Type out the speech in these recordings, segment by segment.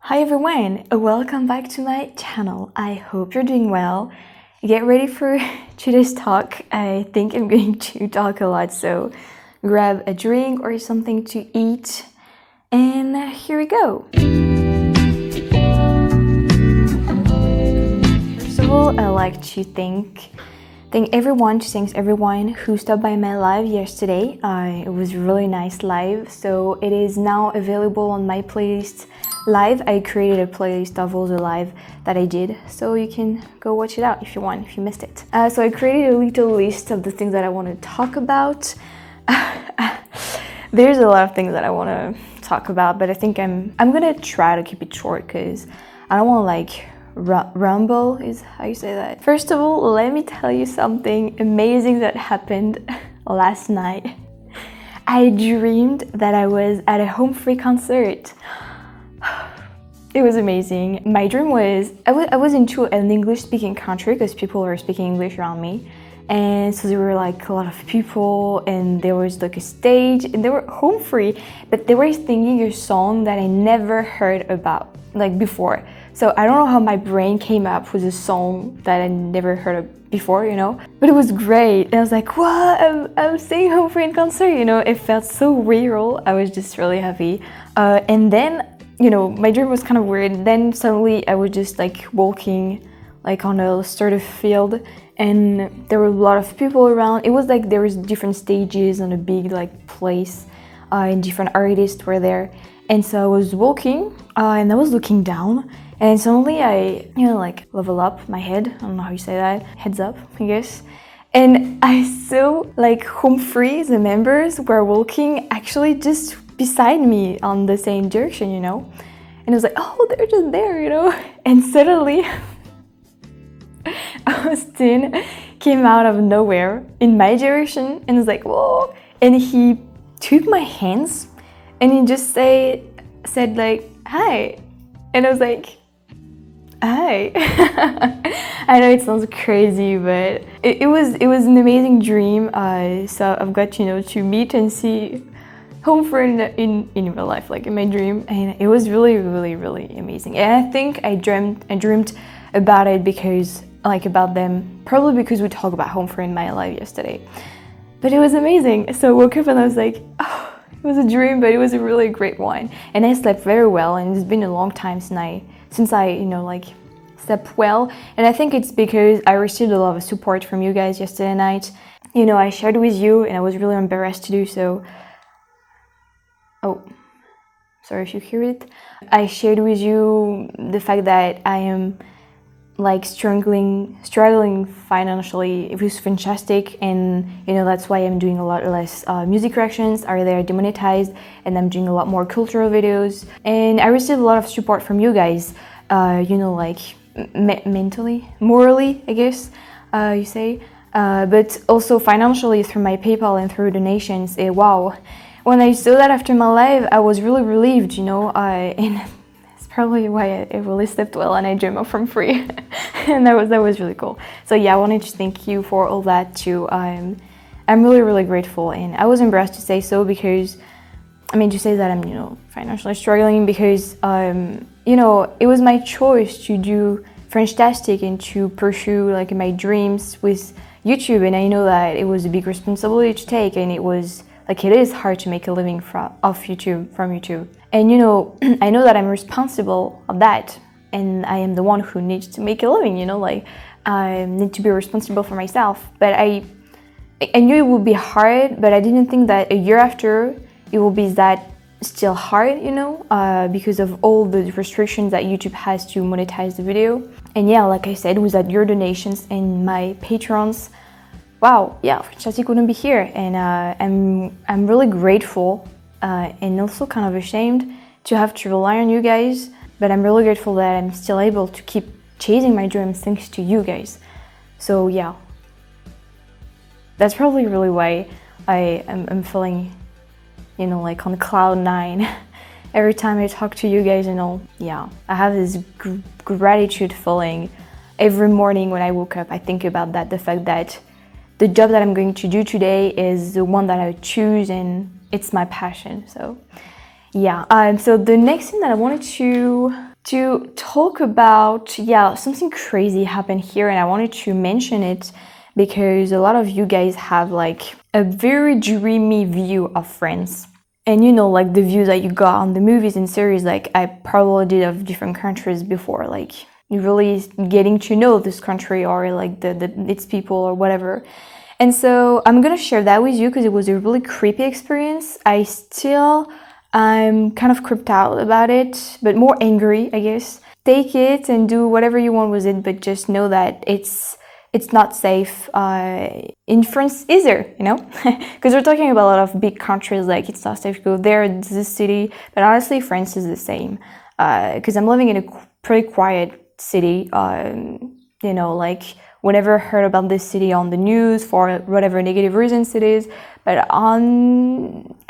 Hi everyone, welcome back to my channel. I hope you're doing well. Get ready for today's talk. I think I'm going to talk a lot, so grab a drink or something to eat, and here we go. First of all, I like to thank everyone who stopped by my live yesterday. It was a really nice live, so it is now available on my playlist live. I created a playlist of all the live that I did, so you can go watch it out if you want, if you missed it. So I created a little list of the things that I want to talk about. There's a lot of things that I want to talk about, but I think I'm gonna try to keep it short because I don't want to like rumble is how you say that. First of all, let me tell you something amazing that happened last night. I dreamed that I was at a Home Free concert. It was amazing. My dream was I was into an English-speaking country because people were speaking English around me, and so there were like a lot of people, and there was like a stage, and they were home free, but they were singing a song that I never heard about like before. So I don't know how my brain came up with a song that I never heard of before, you know, but it was great. And I was like, what? I'm singing Home Free in concert, you know. It felt so real. I was just really happy. And then, you know, my dream was kind of weird. Then suddenly I was just like walking like on a sort of field, and there were a lot of people around. It was like there was different stages on a big like place, and different artists were there. And so I was walking, and I was looking down, and suddenly I, you know, like level up my head. I don't know how you say that. Heads up, I guess. And I saw like Home Free, the members were walking actually just beside me on the same direction, you know. And I was like, oh, they're just there, you know. And suddenly Austin came out of nowhere in my direction and was like, whoa. And he took my hands and he just said like, hi. And I was like, hi. I know it sounds crazy, but it was an amazing dream. So I've got, you know, to meet and see Home Free in real life, like in my dream, and it was really amazing. And I think I dreamed about it because like about them, probably because we talked about Home Free in my life yesterday. But it was amazing. So I woke up and I was like, oh, it was a dream, but it was a really great one. And I slept very well, and it's been a long time since I you know, like slept well. And I think it's because I received a lot of support from you guys yesterday night. You know, I shared with you, and I was really embarrassed to do so. Oh, sorry if you hear it. I shared with you the fact that I am like struggling financially with FrenchTastic, and you know, that's why I'm doing a lot less music reactions. They're demonetized, and I'm doing a lot more cultural videos. And I received a lot of support from you guys, you know, like mentally, morally, I guess you say, but also financially through my PayPal and through donations. Wow. When I saw that after my live, I was really relieved, you know, and it's probably why I really slept well and I dream of Home Free. And that was really cool. So yeah, I wanted to thank you for all that too. I'm really grateful, and I was embarrassed to say so because, I mean, to say that I'm, you know, financially struggling because, you know, it was my choice to do FrenchTastic and to pursue like my dreams with YouTube, and I know that it was a big responsibility to take, and it was like, it is hard to make a living from YouTube. And you know, I know that I'm responsible of that, and I am the one who needs to make a living, you know, like I need to be responsible for myself. But I knew it would be hard, but I didn't think that a year after it will be that still hard, you know, because of all the restrictions that YouTube has to monetize the video. And yeah, like I said, without your donations and my patrons, wow, yeah, FrenchTastic wouldn't be here. And I'm really grateful, and also kind of ashamed to have to rely on you guys, but I'm really grateful that I'm still able to keep chasing my dreams thanks to you guys. So yeah, that's probably really why I'm feeling, you know, like on cloud 9 every time I talk to you guys, you know. Yeah, I have this gratitude feeling every morning when I woke up. I think about that, the fact that the job that I'm going to do today is the one that I choose, and it's my passion. So Yeah. So the next thing that I wanted to talk about, yeah, something crazy happened here, and I wanted to mention it because a lot of you guys have like a very dreamy view of France. And you know, like the views that you got on the movies and series, like I probably did of different countries before, like really getting to know this country or like its people or whatever. And so I'm gonna share that with you because it was a really creepy experience. I'm kind of creeped out about it, but more angry, I guess. Take it and do whatever you want with it, but just know that it's not safe in France either, you know? Because we're talking about a lot of big countries, like it's not safe to go there, it's this city, but honestly, France is the same. Because I'm living in a pretty quiet city, you know, like whenever heard about this city on the news for whatever negative reasons it is, but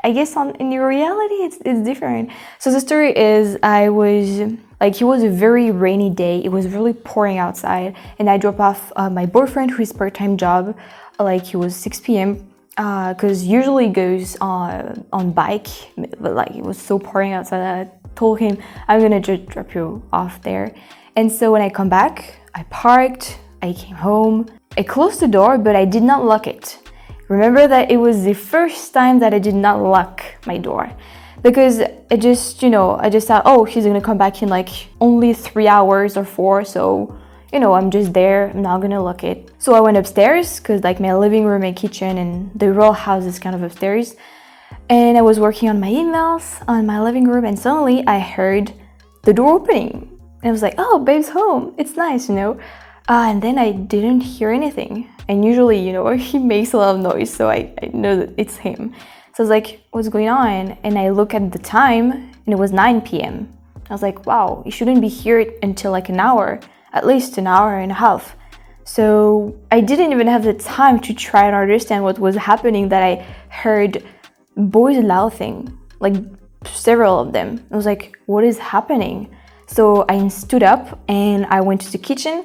in the reality it's different. So the story is it was a very rainy day, it was really pouring outside, and I dropped off my boyfriend who is part-time job, like it was 6 p.m. Because usually he goes on bike, but like it was so pouring outside that I told him I'm gonna just drop you off there. And so when I come back, I parked, I came home, I closed the door, but I did not lock it. Remember that it was the first time that I did not lock my door. Because I just thought, oh, he's gonna come back in like only 3 hours or 4, so, you know, I'm just there, I'm not gonna lock it. So I went upstairs, because like my living room and kitchen and the real house is kind of upstairs. And I was working on my emails on my living room, and suddenly I heard the door opening. And I was like, oh, babe's home, it's nice, you know. And then I didn't hear anything. And usually, you know, he makes a lot of noise, so I know that it's him. So I was like, what's going on? And I look at the time, and it was 9 p.m. I was like, wow, you shouldn't be here until like an hour, at least an hour and a half. So I didn't even have the time to try and understand what was happening, that I heard boys laughing, like several of them. I was like, what is happening? So I stood up and I went to the kitchen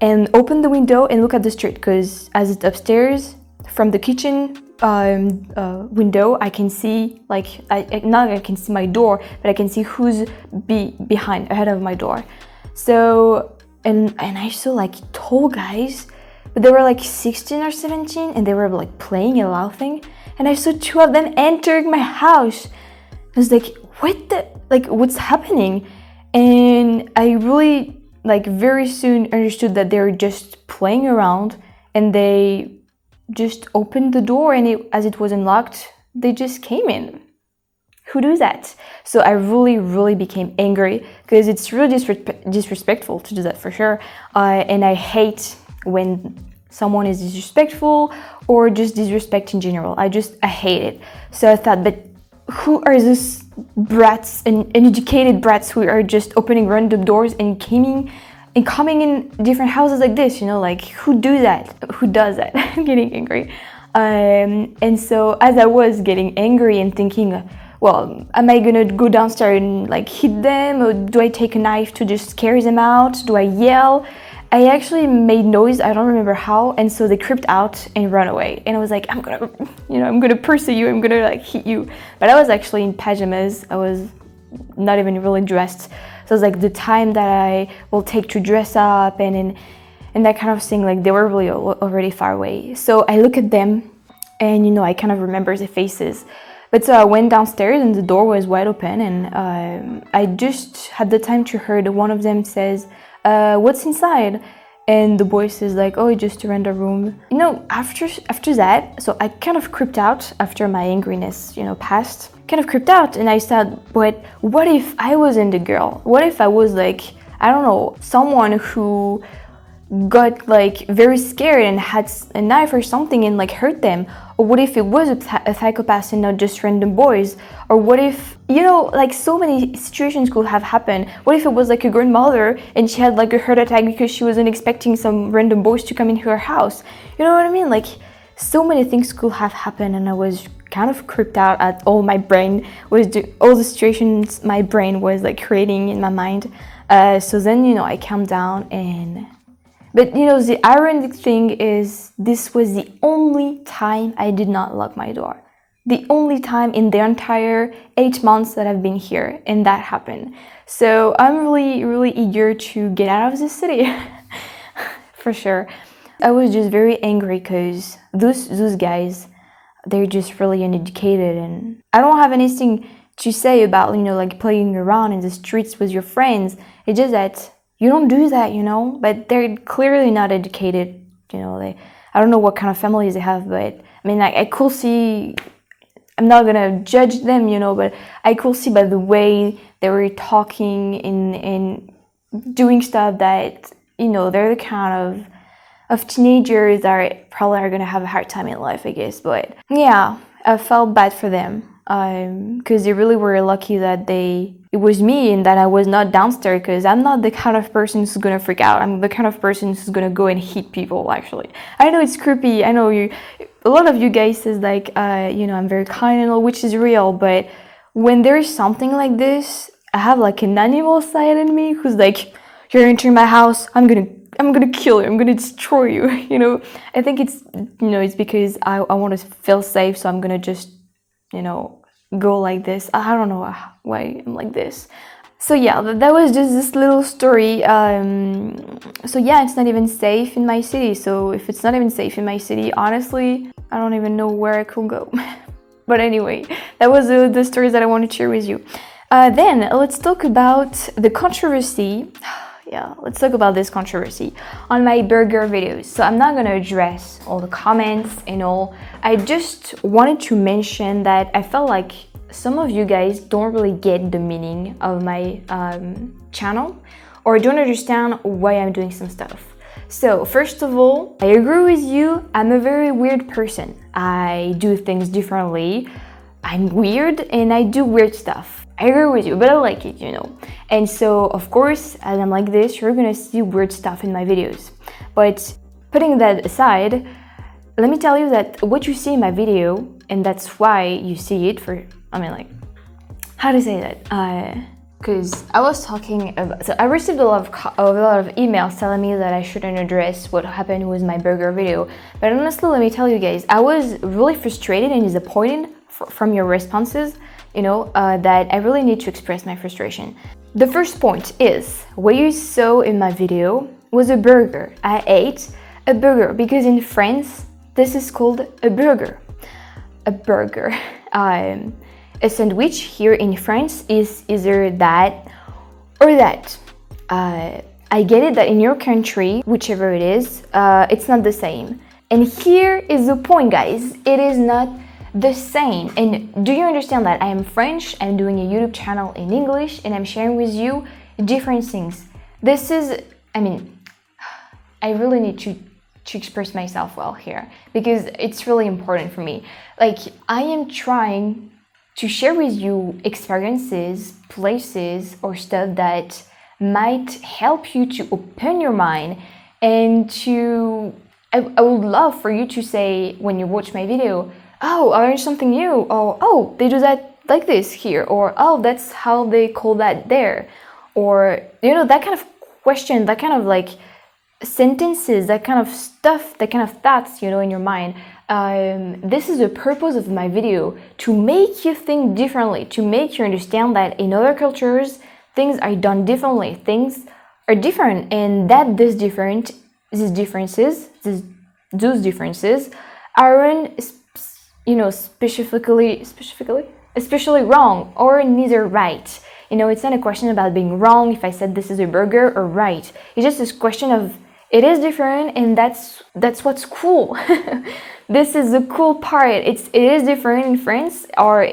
and opened the window and look at the street, because as it's upstairs, from the kitchen window, I can see, like, I can see my door, but I can see who's behind, ahead of my door. So, and I saw like tall guys, but they were like 16 or 17, and they were like playing and laughing, and I saw 2 of them entering my house. I was like, what's happening? And I really, like, very soon understood that they were just playing around, and they just opened the door, and as it was unlocked, they just came in. Who does that? So I really became angry, because it's really disrespectful to do that, for sure. And I hate when someone is disrespectful or just disrespect in general. I hate it. So I thought, but who are these brats and uneducated brats who are just opening random doors and coming in different houses like this, you know, like who does that? I'm getting angry. And so as I was getting angry and thinking, well, am I gonna go downstairs and like hit them, or do I take a knife to just scare them out? Do I yell? I actually made noise, I don't remember how, and so they creeped out and ran away. And I was like, I'm gonna pursue you, I'm gonna like hit you. But I was actually in pajamas, I was not even really dressed. So it was like the time that I will take to dress up and that kind of thing, like they were really already far away. So I look at them and, you know, I kind of remember the faces. But so I went downstairs and the door was wide open, and I just had the time to hear one of them says, what's inside? And the boy says like, oh, just a random room. You know, after that, so I kind of creeped out after my angriness, you know, passed. Kind of creeped out, and I said, but what if I wasn't the girl? What if I was like, I don't know, someone who got like very scared and had a knife or something and like hurt them? Or what if it was a psychopath and not just random boys? Or what if, you know, like so many situations could have happened. What if it was like a grandmother and she had like a heart attack because she wasn't expecting some random boys to come into her house? You know what I mean? Like so many things could have happened, and I was kind of creeped out at all my brain all the situations my brain was like creating in my mind. So then, you know, I calmed down but you know, the ironic thing is this was the only time I did not lock my door. the only time in the entire 8 months that I've been here, and that happened. So I'm really eager to get out of this city, for sure. I was just very angry because those guys, they're just really uneducated, and I don't have anything to say about, like playing around in the streets with your friends. It's just that you don't do that, but they're clearly not educated, I don't know what kind of families they have, but I mean, I could see, I'm not gonna judge them, but I could see by the way they were talking and doing stuff that, they're the kind of teenagers that probably are gonna have a hard time in life, I guess. But yeah, I felt bad for them because they really were lucky that it was me and that I was not downstairs, because I'm not the kind of person who's gonna freak out. I'm the kind of person who's gonna go and hit people, actually. I know it's creepy. I know a lot of you guys says like, I'm very kind and all, which is real, but when there's something like this, I have like an animal side in me who's like, you're entering my house, I'm gonna kill you, I'm gonna destroy you, I think it's, it's because I want to feel safe, so I'm gonna just, go like this. I don't know why I'm like this. So yeah, that was just this little story. So yeah, it's not even safe in my city. So if it's not even safe in my city, honestly, I don't even know where I could go. But anyway, that was the stories that I wanted to share with you. Then let's talk about the controversy. Yeah, let's talk about this controversy on my burger videos. So I'm not gonna address all the comments and all. I just wanted to mention that I felt like some of you guys don't really get the meaning of my channel, or don't understand why I'm doing some stuff. So first of all, I agree with you. I'm a very weird person. I do things differently. I'm weird and I do weird stuff. I agree with you, but I like it, And so, of course, as I'm like this, you're gonna see weird stuff in my videos. But putting that aside, let me tell you that what you see in my video, and that's why you see it how to say that? Because I was talking about, so I received a lot of emails telling me that I shouldn't address what happened with my burger video. But honestly, let me tell you guys, I was really frustrated and disappointed from your responses. That I really need to express my frustration. The first point is, what you saw in my video was a burger. I ate a burger because in France, this is called a burger. A burger. A sandwich here in France is either that or that. I get it that in your country, whichever it is, it's not the same. And here is the point, guys. It is not the same. And do you understand that I am French, I'm doing a YouTube channel in English, and I'm sharing with you different things. This is, I really need to express myself well here, because it's really important for me. Like, I am trying to share with you experiences, places, or stuff that might help you to open your mind and I would love for you to say, when you watch my video, oh, I learned something new, or oh, they do that like this here, or oh, that's how they call that there, or that kind of question, that kind of like sentences, that kind of stuff, that kind of thoughts, in your mind. This is the purpose of my video, to make you think differently, to make you understand that in other cultures, things are done differently, things are different, and that those differences aren't especially wrong or neither right. It's not a question about being wrong if I said this is a burger, or right. It's just this question of it is different, and that's what's cool. This is the cool part. It is different in France, or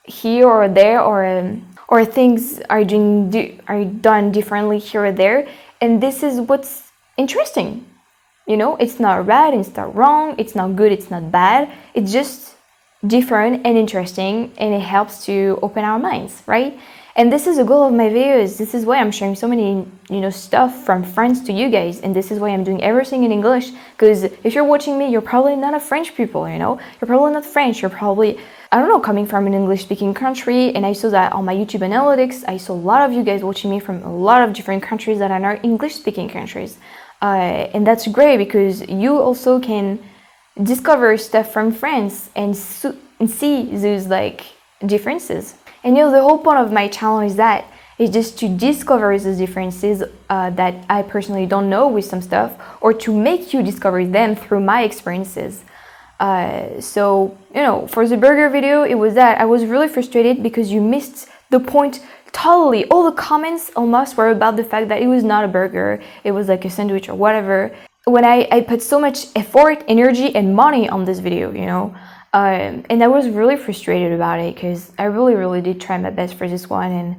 here or there, or things are done differently here or there, and this is what's interesting. It's not right, it's not wrong, it's not good, it's not bad. It's just different and interesting, and it helps to open our minds, right? And this is the goal of my videos. This is why I'm sharing so many, stuff from France to you guys. And this is why I'm doing everything in English. Because if you're watching me, you're probably not a French people, You're probably not French. You're probably, coming from an English-speaking country. And I saw that on my YouTube analytics. I saw a lot of you guys watching me from a lot of different countries that are not English-speaking countries. And that's great, because you also can discover stuff from France and see those like differences. And the whole point of my channel is that it's just to discover those differences that I personally don't know with some stuff, or to make you discover them through my experiences. So, for the burger video, it was that I was really frustrated because you missed the point totally. All the comments almost were about the fact that it was not a burger, it was like a sandwich or whatever. When I put so much effort, energy, and money on this video, and I was really frustrated about it because I really did try my best for this one. And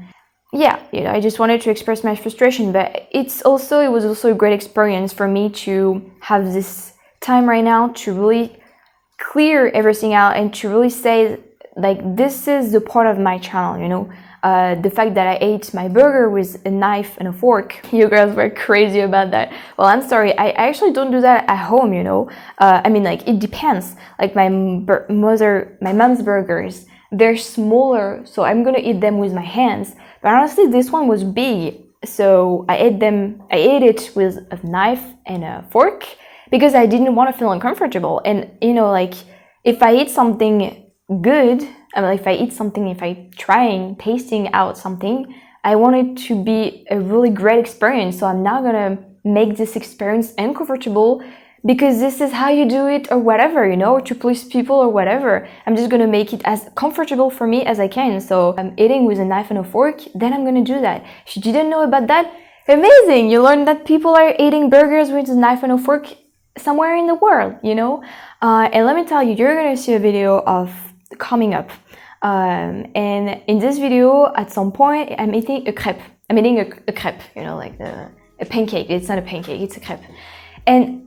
yeah, I just wanted to express my frustration, but it was also a great experience for me to have this time right now to really clear everything out and to really say, like, this is the part of my channel, the fact that I ate my burger with a knife and a fork. You girls were crazy about that. Well, I'm sorry, I actually don't do that at home, it depends. Like my mom's burgers, they're smaller, so I'm gonna eat them with my hands. But honestly, this one was big, so I ate it with a knife and a fork because I didn't want to feel uncomfortable. And if I eat something good, if I trying tasting out something, I want it to be a really great experience. So I'm not gonna make this experience uncomfortable because this is how you do it or whatever, to please people or whatever. I'm just gonna make it as comfortable for me as I can. So I'm eating with a knife and a fork, then I'm gonna do that. If you didn't know about that, amazing! You learned that people are eating burgers with a knife and a fork somewhere in the world, and let me tell you, you're gonna see a video of coming up. And in this video, at some point, I'm eating a crepe. I'm eating a crepe, like a pancake. It's not a pancake, it's a crepe. And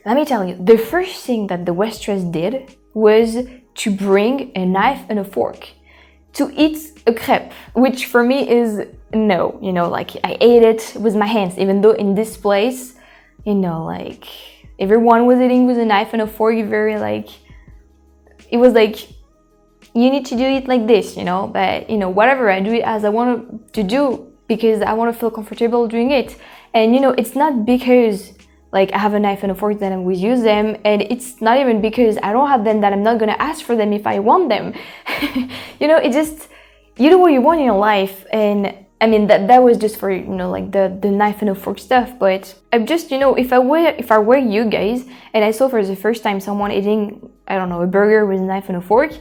let me tell you, the first thing that the waitress did was to bring a knife and a fork to eat a crepe, which for me is no, I ate it with my hands, even though in this place, everyone was eating with a knife and a fork, it was like, you need to do it like this, but whatever, I do it as I want to do because I want to feel comfortable doing it. And it's not because I have a knife and a fork that I will use them, and it's not even because I don't have them that I'm not gonna ask for them if I want them. It just, you do what you want in your life. And that was just for the knife and a fork stuff. But I'm just, if I were you guys and I saw for the first time someone eating, I don't know, a burger with a knife and a fork,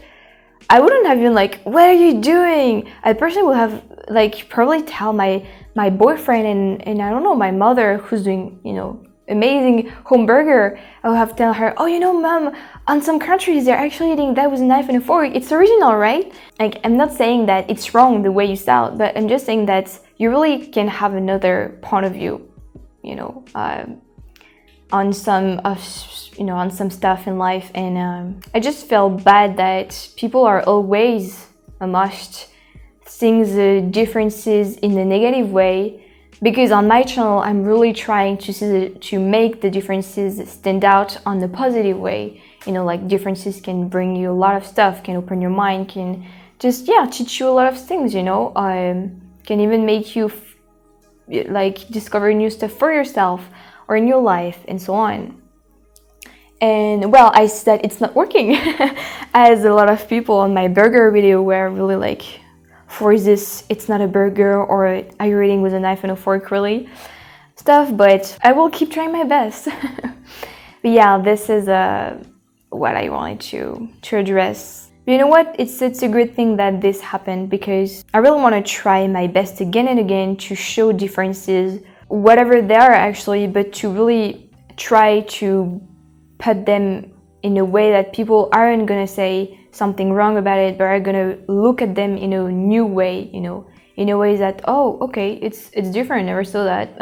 I wouldn't have been like, what are you doing? I personally would have probably tell my boyfriend and I don't know, my mother who's doing amazing home burger. I would have tell her, oh, mom, on some countries they're actually eating that with a knife and a fork. It's original, right? I'm not saying that it's wrong the way you sound, but I'm just saying that you really can have another point of view, on some stuff in life. And I just felt bad that people are always almost seeing the differences in a negative way. Because on my channel, I'm really trying to make the differences stand out on the positive way. Differences can bring you a lot of stuff, can open your mind, can just, teach you a lot of things, can even make you discover new stuff for yourself or in your life and so on. And well, I said it's not working as a lot of people on my burger video were really for this, it's not a burger, or are you eating with a knife and a fork, really stuff, but I will keep trying my best. But yeah, this is what I wanted to address. But you know what? It's a good thing that this happened because I really want to try my best again and again to show differences, whatever they are actually, but to really try to put them in a way that people aren't gonna say something wrong about it, but are gonna look at them in a new way, in a way that, oh, okay, it's different, never saw that.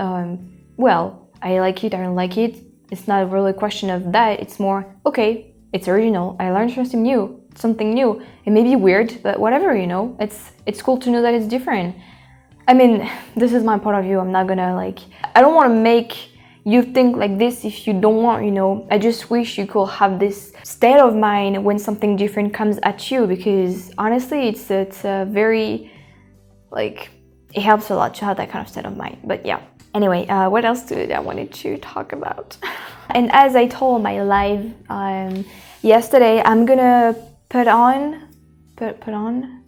Well, I like it, I don't like it. It's not really a question of that. It's more, okay, it's original. I learned something new. It may be weird, but whatever, it's cool to know that it's different. This is my point of view. I'm not gonna I don't want to make you think like this if you don't want, I just wish you could have this state of mind when something different comes at you, because honestly, it's a very, it helps a lot to have that kind of state of mind. But yeah, anyway, what else did I wanted to talk about? And as I told my live yesterday, I'm gonna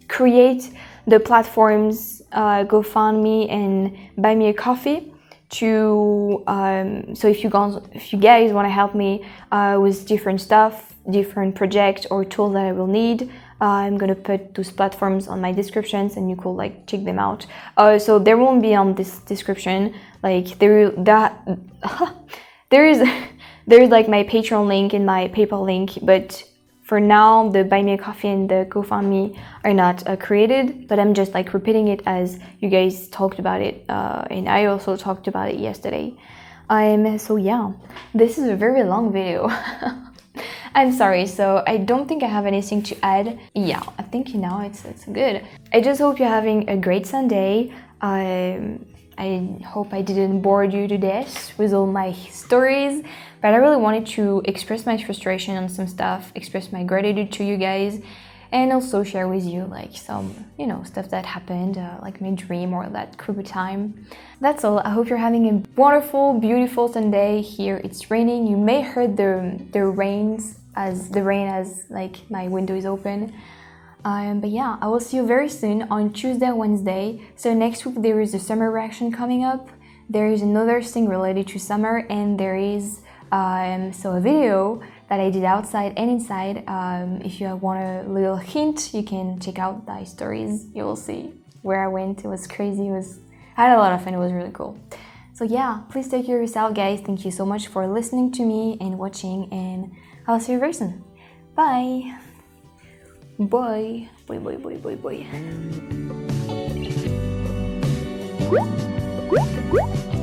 create the platforms GoFundMe and Buy Me a Coffee to so if you guys want to help me with different stuff, different projects or tools that I will need, I'm gonna put those platforms on my descriptions and you could like check them out. So there won't be on this description, like there is like my Patreon link and my PayPal link, but for now the Buy Me a Coffee and the GoFundMe are not created, but I'm just like repeating it as you guys talked about it, and I also talked about it yesterday. So yeah, this is a very long video. I'm sorry, so I don't think I have anything to add. Yeah, I think now it's good. I just hope you're having a great Sunday. I hope I didn't bore you to death with all my stories, but I really wanted to express my frustration on some stuff, express my gratitude to you guys, and also share with you like some, you know, stuff that happened, like my dream or that creepy time. That's all. I hope you're having a wonderful, beautiful Sunday. Here it's raining. You may heard the rain as like my window is open. But yeah, I will see you very soon on Tuesday or Wednesday. So next week there is a summer reaction coming up. There is another thing related to summer, and there is so a video that I did outside and inside. If you want a little hint, you can check out my stories. You will see where I went. It was crazy. I had a lot of fun. It was really cool. So yeah, please take care of yourself, guys. Thank you so much for listening to me and watching, and I'll see you very soon. Bye. Bye. Bye, bye, bye, bye, bye.